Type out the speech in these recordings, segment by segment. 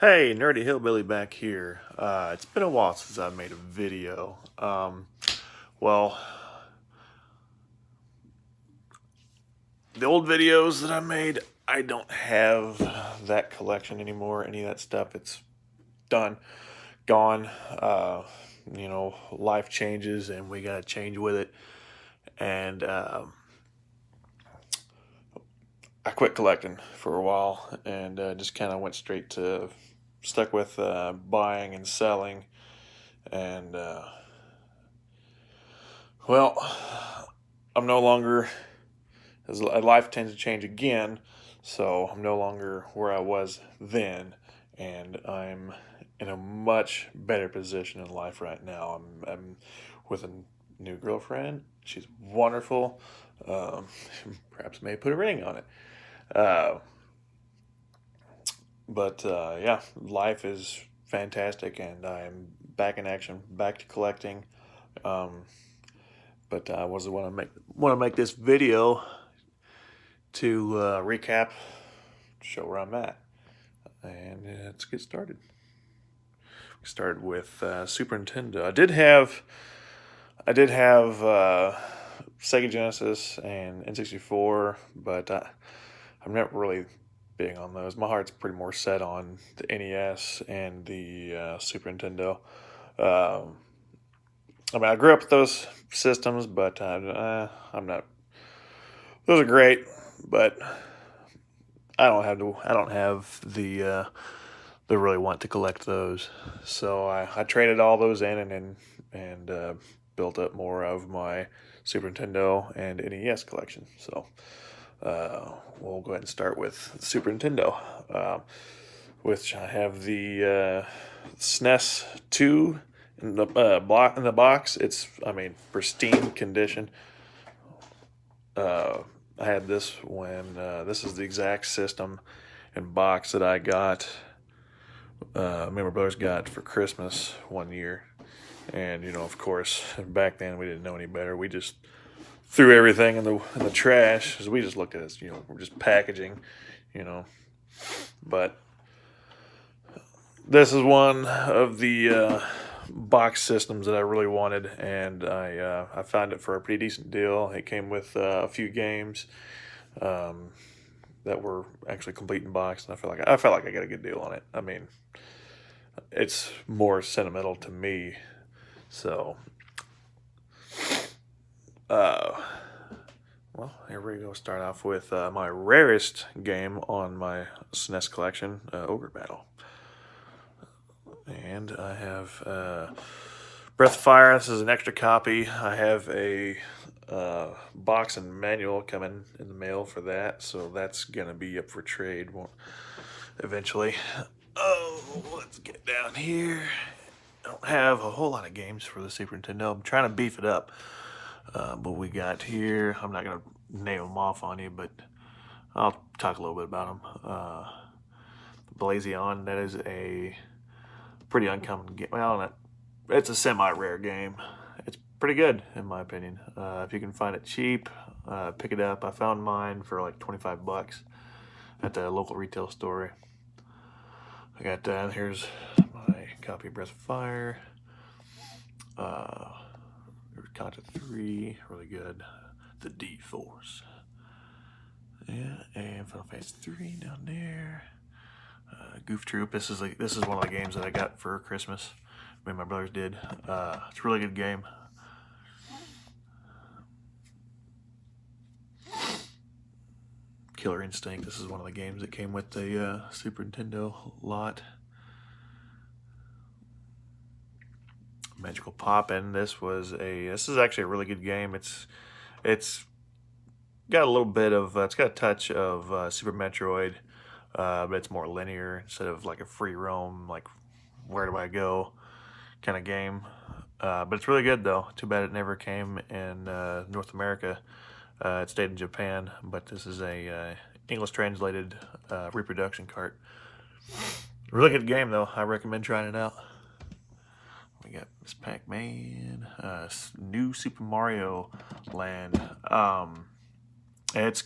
Hey, Nerdy Hillbilly back here. It's been a while since I made a video. Well, the old videos that I made, I don't have that collection anymore. Any of that stuff, it's done, gone. Life changes and we gotta change with it. And I quit collecting for a while and just kind of went straight to stuck with buying and selling and well, I'm no longer, as life tends to change again, so I'm no longer where I was then, and I'm in a much better position in life right now. I'm with a new girlfriend. She's wonderful. Um, Perhaps may put a ring on it. Uh, but yeah, life is fantastic, and I'm back in action, back to collecting. Um, but I was want to make this video to recap, show where I'm at, and let's get started. We started with Super Nintendo. I did have Sega Genesis and N64, but I'm not really big on those. My heart's pretty more set on the NES and the Super Nintendo. Um, I grew up with those systems, but I'm not. Those are great, but I don't have the really want to collect those. So I traded all those in and built up more of my Super Nintendo and NES collection. So we'll go ahead and start with Super Nintendo, which I have the SNES 2 in the box. It's pristine condition. I had this when this is the exact system and box that I got. Me and my brothers got for Christmas one year, and of course, back then we didn't know any better. We just threw everything in the trash because we just looked at it as we're just packaging, you know. But this is one of the box systems that I really wanted, and I found it for a pretty decent deal. It came with a few games um, that were actually complete in box, and I felt like I got a good deal on it. It's more sentimental to me, so uh, well, here we go. Start off with my rarest game on my SNES collection, Ogre Battle. And I have Breath of Fire. This is an extra copy. I have a box and manual coming in the mail for that, so that's gonna be up for trade eventually. Oh, let's get down here. I don't have a whole lot of games for the Super Nintendo. I'm trying to beef it up. But we got here, I'm not gonna name them off on you, but I'll talk a little bit about them. Blazion, that is a pretty uncommon game. Well, it's a semi-rare game. It's pretty good in my opinion. If you can find it cheap, pick it up. I found mine for like $25 at the local retail store. I got here's my copy of Breath of Fire. There's Contra 3, really good. The D-Force. Yeah, and Final Fantasy 3 down there. Goof Troop. This is one of the games that I got for Christmas. Me and my brothers did. It's a really good game. Killer Instinct. This is one of the games that came with the Super Nintendo lot. Magical Poppin'. This is actually a really good game. It's got a little bit of it's got a touch of Super Metroid, but it's more linear instead of like a free roam, like where do I go kind of game. But it's really good though. Too bad it never came in North America. It stayed in Japan, but this is a English translated reproduction cart. Really good game though. I recommend trying it out. We got Miss Pac-Man, New Super Mario Land. It's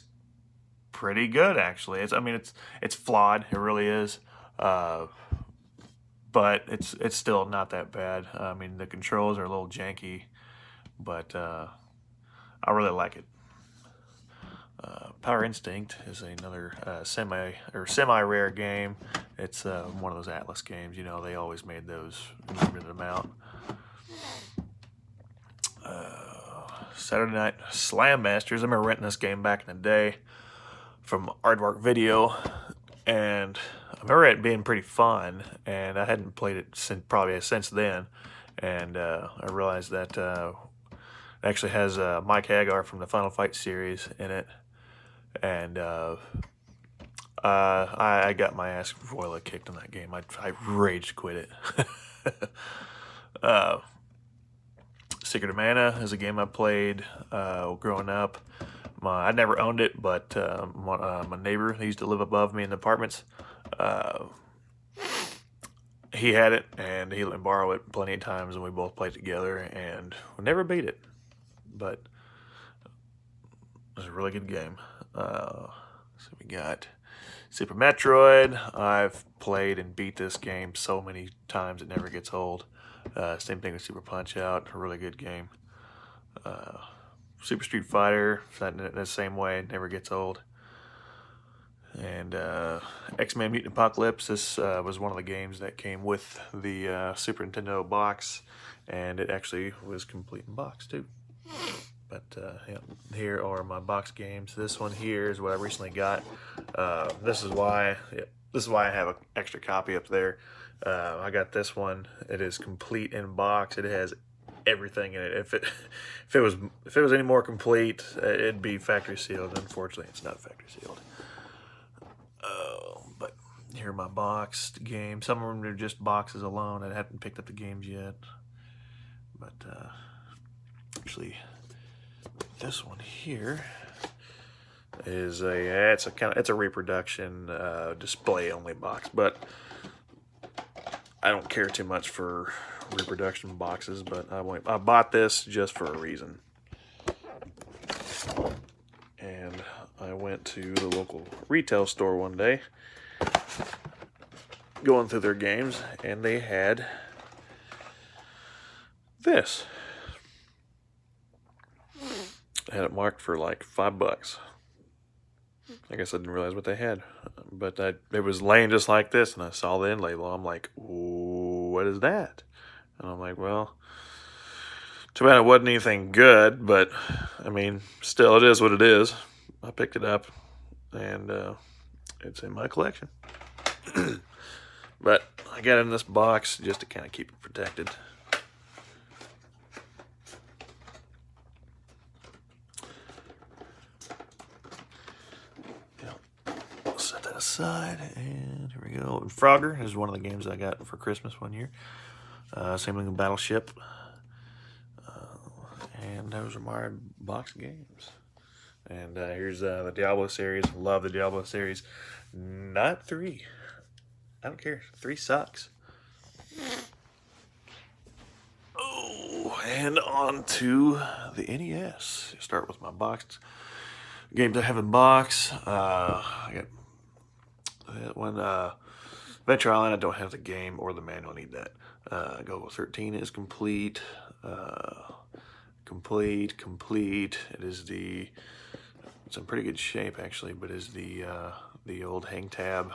pretty good actually. It's flawed. It really is. but it's still not that bad. I mean, the controls are a little janky, but I really like it. Power Instinct is another semi rare game. It's one of those Atlas games. You know, they always made those limited amount. Saturday Night Slam Masters. I remember renting this game back in the day from Aardvark Video, and I remember it being pretty fun. And I hadn't played it since then, and I realized that it actually has Mike Hagar from the Final Fight series in it. And I got my ass royally kicked in that game. I rage quit it. Secret of Mana is a game I played growing up. I never owned it, but my neighbor, he used to live above me in the apartments, he had it, and he let me borrow it plenty of times, and we both played together, and we never beat it. But it was a really good game. So we got Super Metroid. I've played and beat this game so many times it never gets old. Same thing with Super Punch-Out, a really good game. Super Street Fighter, the same way, it never gets old. And X-Men Mutant Apocalypse, this was one of the games that came with the Super Nintendo box, and it actually was complete in box too. But yeah, here are my box games. This one here is what I recently got. This is why I have an extra copy up there. I got this one. It is complete in box. It has everything in it. If it was any more complete, it'd be factory sealed. Unfortunately, it's not factory sealed. But here are my boxed games. Some of them are just boxes alone. I haven't picked up the games yet. But actually, this one here is it's a reproduction display only box, but I don't care too much for reproduction boxes, but I bought this just for a reason. And I went to the local retail store one day, going through their games, and they had this. I had it marked for like $5. I guess I didn't realize what they had, but it was laying just like this, and I saw the end label. I'm like, what is that? And I'm like, well, too bad it wasn't anything good, but I mean, still, it is what it is. I picked it up, and it's in my collection. But I got it in this box just to kind of keep it protected. Set that aside, and here we go. Frogger is one of the games I got for Christmas one year. Same thing with Battleship. And those are my box games. And here's the Diablo series. Love the Diablo series. Not 3. I don't care. 3 sucks. Oh, and on to the NES. Start with my boxed games I have in box. I got that one. Venture Island, I don't have the game or the manual. I need that. Go 13 is complete. Complete. It's in pretty good shape actually, but is the old hang tab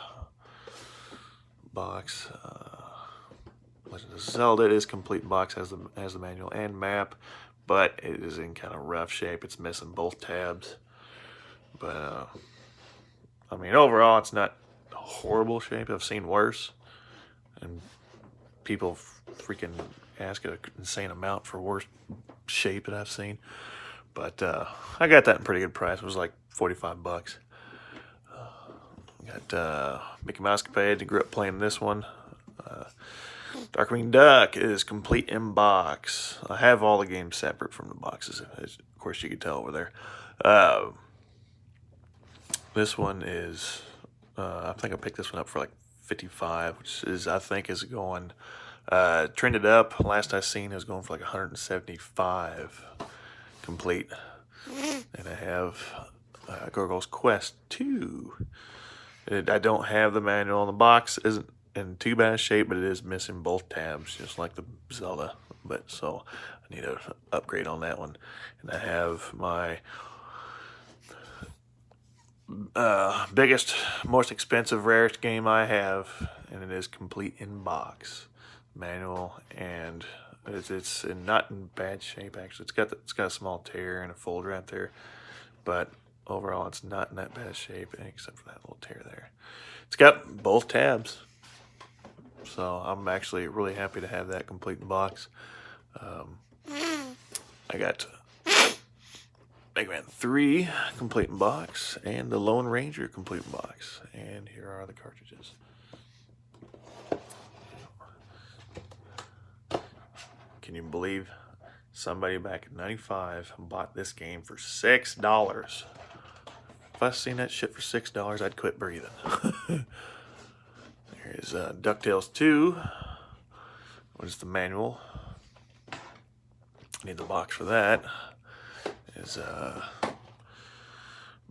box. Legend of Zelda, it is complete box, has the manual and map, but it is in kind of rough shape. It's missing both tabs. But I mean, overall, it's not horrible shape. I've seen worse, and people freaking ask an insane amount for worse shape that I've seen. But I got that in pretty good price. It was like $45. Got Mickey Mouse Capade. I grew up playing this one. Darkwing Duck is complete in box. I have all the games separate from the boxes, as of course you can tell over there. This one is, I think I picked this one up for like $55, which is, I think, is going, trended up. Last I seen, it was going for like $175 complete. And I have Gargoyle's Quest 2. I don't have the manual on the box. Isn't in too bad a shape, but it is missing both tabs, just like the Zelda. But so I need to upgrade on that one. And I have my biggest, most expensive, rarest game I have, and it is complete in box, manual, and it's not in bad shape actually. It's got a small tear and a fold right there, but overall it's not in that bad shape except for that little tear there. It's got both tabs, so I'm actually really happy to have that complete in box. I got Mega Man 3 complete in box and the Lone Ranger complete in box. And here are the cartridges. Can you believe somebody back in '95 bought this game for $6? If I seen that shit for $6, I'd quit breathing. Here's DuckTales 2. What is the manual? Need the box for that. Is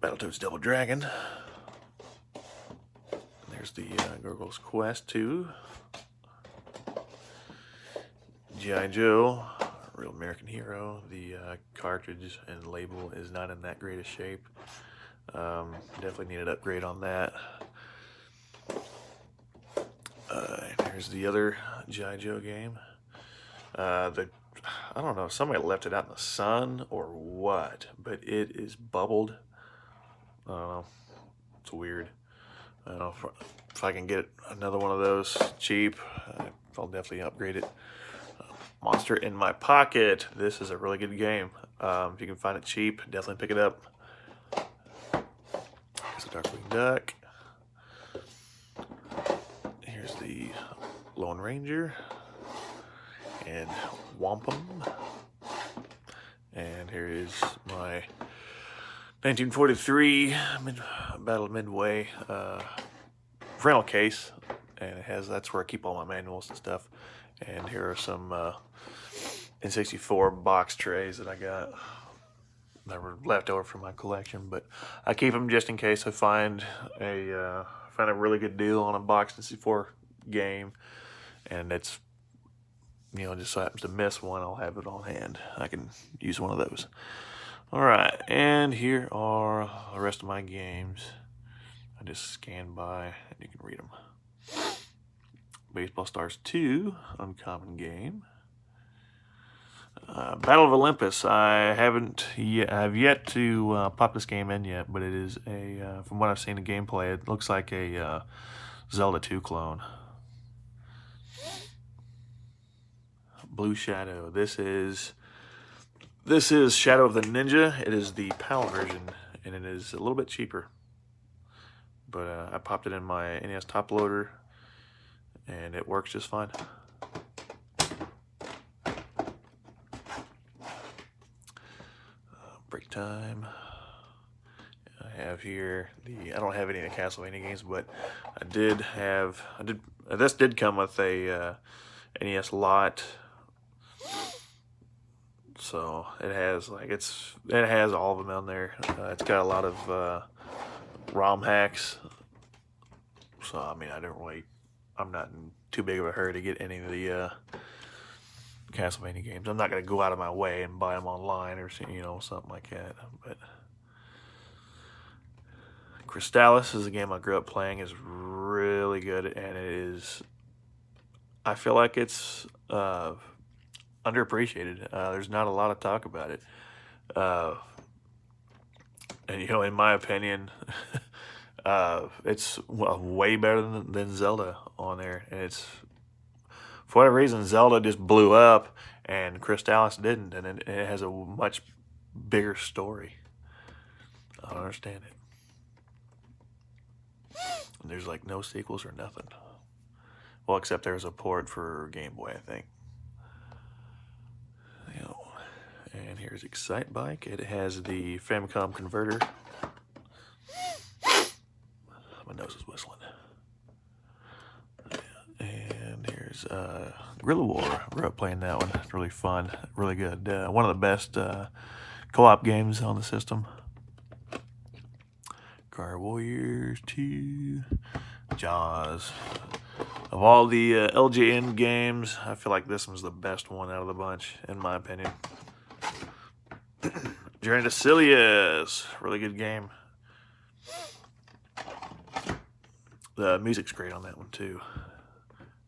Battletoads Double Dragon. There's the Gargoyle's Quest 2. G.I. Joe, Real American Hero. The cartridge and label is not in that great a shape. Definitely need an upgrade on that. And here's the other G.I. Joe game. I don't know if somebody left it out in the sun or what, but it is bubbled. I don't know. It's weird. I don't know if I can get another one of those cheap. I'll definitely upgrade it. Monster in My Pocket. This is a really good game. If you can find it cheap, definitely pick it up. Here's a Darkwing Duck. Here's the Lone Ranger. And Wampum. And here is my 1943 Battle of Midway rental case, and that's where I keep all my manuals and stuff. And here are some N64 box trays that I got that were left over from my collection, but I keep them just in case I find a really good deal on a box N64 game, and it's, you know, just so happens to miss one, I'll have it on hand. I can use one of those. All right, and here are the rest of my games. I just scanned by, and you can read them. Baseball Stars 2, uncommon game. Battle of Olympus. I've yet to pop this game in yet, but it is from what I've seen the gameplay, it looks like a Zelda 2 clone. Blue Shadow. This is Shadow of the Ninja. It is the PAL version, and it is a little bit cheaper. But I popped it in my NES top loader, and it works just fine. Break time. I have here I don't have any of the Castlevania games, but this did come with a NES lot. So it has all of them on there. It's got a lot of ROM hacks. So I mean, I'm not in too big of a hurry to get any of the Castlevania games. I'm not gonna go out of my way and buy them online or something like that. But Crystallis is a game I grew up playing. Is really good, and I feel like it's underappreciated. There's not a lot of talk about it, and in my opinion, it's way better than Zelda on there. And it's, for whatever reason, Zelda just blew up, and Crystallis didn't, and it has a much bigger story. I don't understand it. And there's like no sequels or nothing. Well, except there's a port for Game Boy, I think. And here's Excite Bike. It has the Famicom converter. My nose is whistling. And here's Guerrilla War. I grew up playing that one. It's really fun, really good. One of the best co-op games on the system. Car Warriors 2. Jaws. Of all the LJN games, I feel like this one's the best one out of the bunch, in my opinion. Journey to Silius, really good game. The music's great on that one too.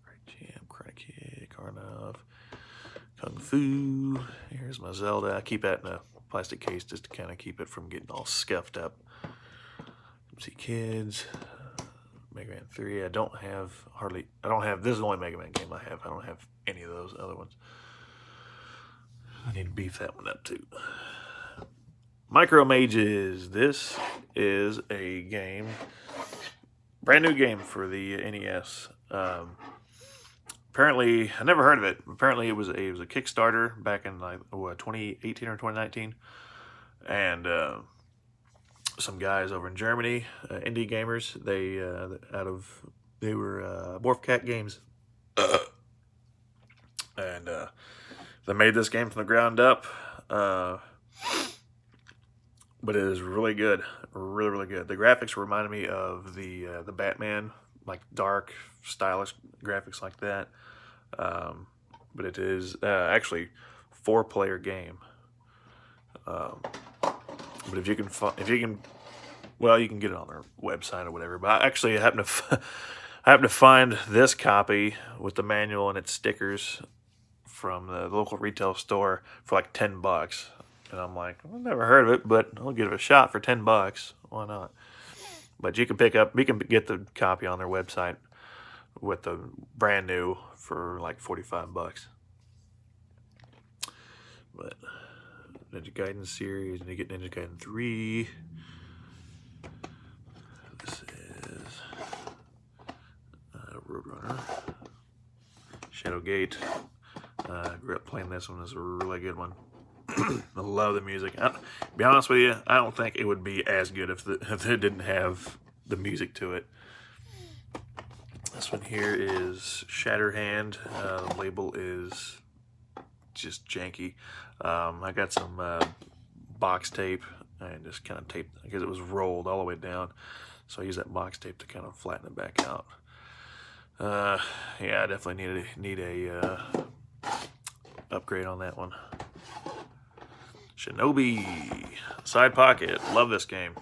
Great Jam, Karate Kid, Karnov, Kung Fu. Here's my Zelda. I keep that in a plastic case just to kind of keep it from getting all scuffed up. MC Kids, Mega Man 3. I don't have, this is the only Mega Man game I have. I don't have any of those other ones. I need to beef that one up too. Micro Mages. This is a game, brand new game for the NES. Apparently, I never heard of it. Apparently, it was a Kickstarter back in like 2018 or 2019, and some guys over in Germany, indie gamers. They were Morphcat Games, and they made this game from the ground up. But it is really good, really good. The graphics reminded me of the Batman, like dark, stylish graphics like that. But it is actually 4-player game. But if you can, well, you can get it on their website or whatever. But I actually happened to find this copy with the manual and its stickers from the local retail store for like $10. And I'm like, I've never heard of it, but I'll give it a shot for $10. Why not? But you can get the copy on their website with the brand new for like $45. But Ninja Gaiden series, and you get Ninja Gaiden 3. This is Roadrunner. Shadowgate. I grew up playing this one. It's a really good one. I love the music. To be honest with you, I don't think it would be as good if it didn't have the music to it. This one here is Shatterhand. The label is just janky. I got some box tape and just kind of taped, because it was rolled all the way down. So I used that box tape to kind of flatten it back out. Yeah, I definitely need a upgrade on that one. Shinobi Side Pocket. Love this game.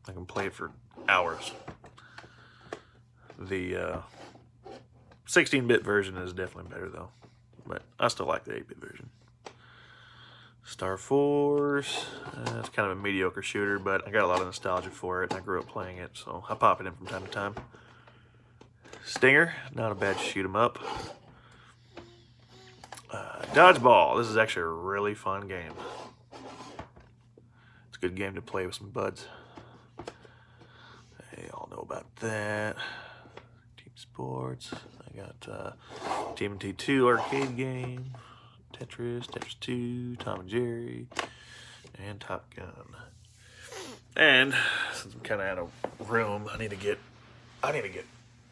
I can play it for hours. The 16-bit version is definitely better though, but I still like the 8-bit version. Star Force. It's kind of a mediocre shooter, but I got a lot of nostalgia for it. I grew up playing it, so I pop it in from time to time. Stinger. Not a bad shoot 'em up. Dodgeball. This is actually a really fun game. It's a good game to play with some buds. They all know about that. Team Sports. I got TMNT 2 arcade game. Tetris, Tetris 2, Tom and Jerry, and Top Gun. And since I'm kind of out of room, I need to get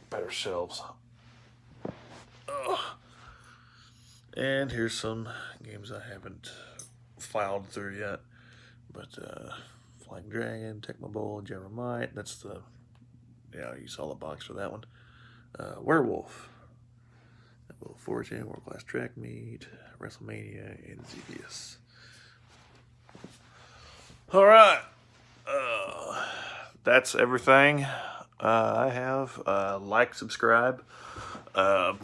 better shelves. Ugh. And here's some games I haven't filed through yet. But Flying Dragon, Tecmo Bowl, Jeremiah. That's the, yeah, you saw the box for that one. Werewolf. Wheel of Fortune, World Class Track Meet, WrestleMania, and Xevious. All right. That's everything I have. Like, subscribe. Do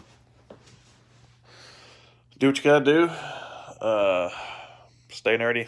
what you gotta do. Stay nerdy.